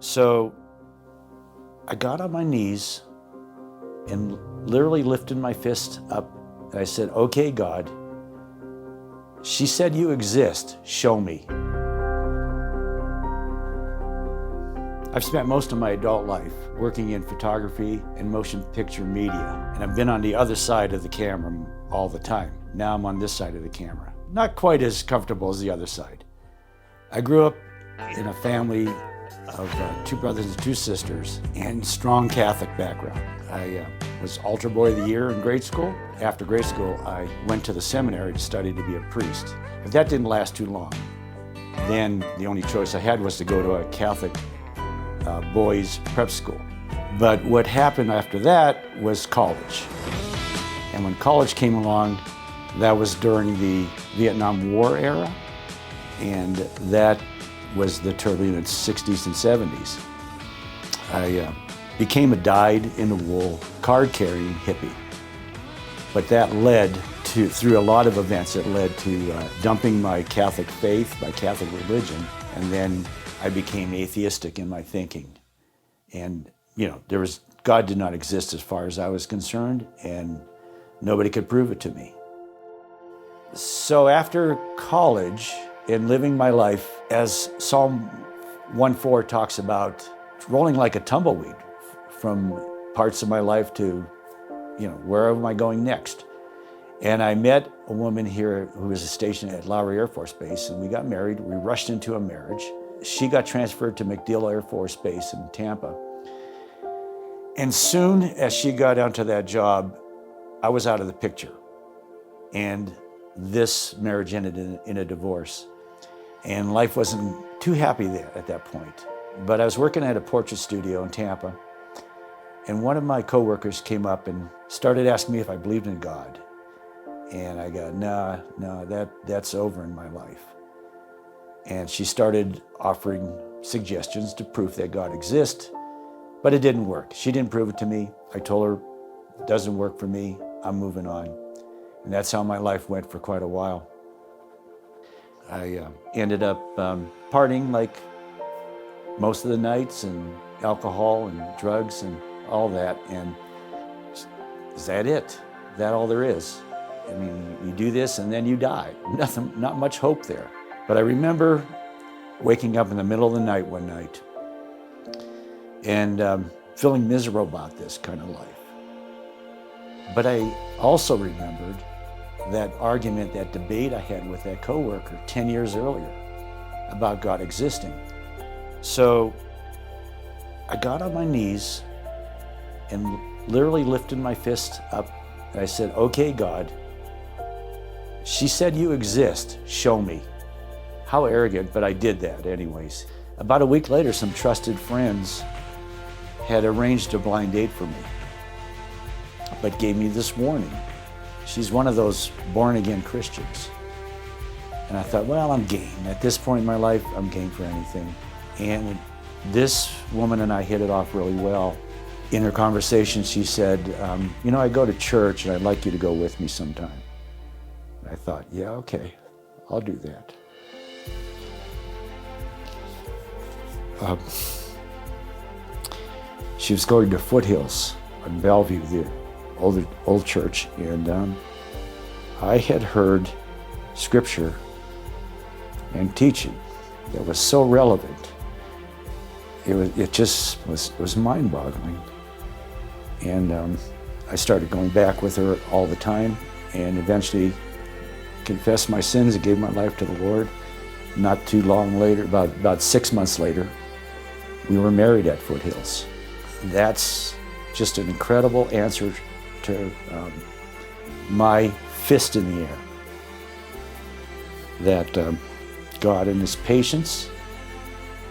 So I got on my knees and literally lifted my fist up and I said, okay, God, she said you exist, show me. I've spent most of my adult life working in photography and motion picture media, and I've been on the other side of the camera all the time. Now I'm on this side of the camera. Not quite as comfortable as the other side. I grew up in a family of 2 brothers and 2 sisters and strong Catholic background. I was altar boy of the year in grade school. After grade school, I went to the seminary to study to be a priest. But that didn't last too long. Then the only choice I had was to go to a Catholic boys prep school. But what happened after that was college. And when college came along, that was during the Vietnam War era, and that was the turbulent 60s and 70s. I became a dyed-in-the-wool, card-carrying hippie. But that led to, through a lot of events, it led to dumping my Catholic faith, my Catholic religion, and then I became atheistic in my thinking. And, you know, God did not exist as far as I was concerned, and nobody could prove it to me. So after college and living my life, as Psalm 1:4 talks about, rolling like a tumbleweed from parts of my life to, you know, where am I going next? And I met a woman here who was stationed at Lowry Air Force Base, and we got married. We rushed into a marriage. She got transferred to MacDill Air Force Base in Tampa. And soon as she got onto that job, I was out of the picture. And this marriage ended in a divorce. And life wasn't too happy there at that point. But I was working at a portrait studio in Tampa, and one of my coworkers came up and started asking me if I believed in God. And I go, no, that's over in my life. And she started offering suggestions to prove that God exists, but it didn't work. She didn't prove it to me. I told her, it doesn't work for me, I'm moving on. And that's how my life went for quite a while. I ended up partying like most of the nights, and alcohol and drugs and all that. And is that it? Is that all there is? I mean, you do this and then you die. Not much hope there. But I remember waking up in the middle of the night one night and feeling miserable about this kind of life. But I also remembered that argument, that debate I had with that coworker 10 years earlier about God existing. So I got on my knees and literally lifted my fist up and I said, okay, God, she said you exist, show me. How arrogant, but I did that anyways. About a week later, some trusted friends had arranged a blind date for me, but gave me this warning. She's one of those born-again Christians. And I thought, well, I'm game. At this point in my life, I'm game for anything. And this woman and I hit it off really well. In her conversation, she said, you know, I go to church and I'd like you to go with me sometime. And I thought, yeah, okay, I'll do that. She was going to Foothills in Bellevue, the old church, and I had heard scripture and teaching that was so relevant. It just was mind-boggling. And I started going back with her all the time, and eventually confessed my sins and gave my life to the Lord. Not too long later, about 6 months later, we were married at Foothills. That's just an incredible answer to my fist in the air. That God, in His patience,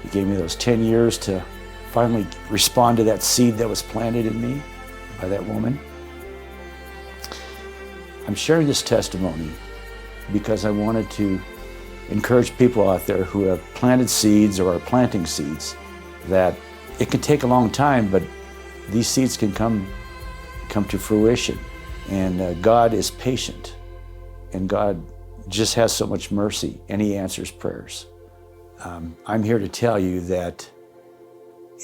He gave me those 10 years to finally respond to that seed that was planted in me by that woman. I'm sharing this testimony because I wanted to encourage people out there who have planted seeds or are planting seeds, that it can take a long time, but these seeds can come to fruition. And God is patient, and God just has so much mercy, and He answers prayers. I'm here to tell you that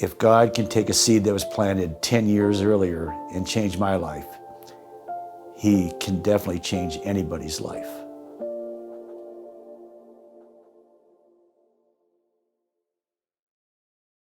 If God can take a seed that was planted 10 years earlier and change my life, He can definitely change anybody's life.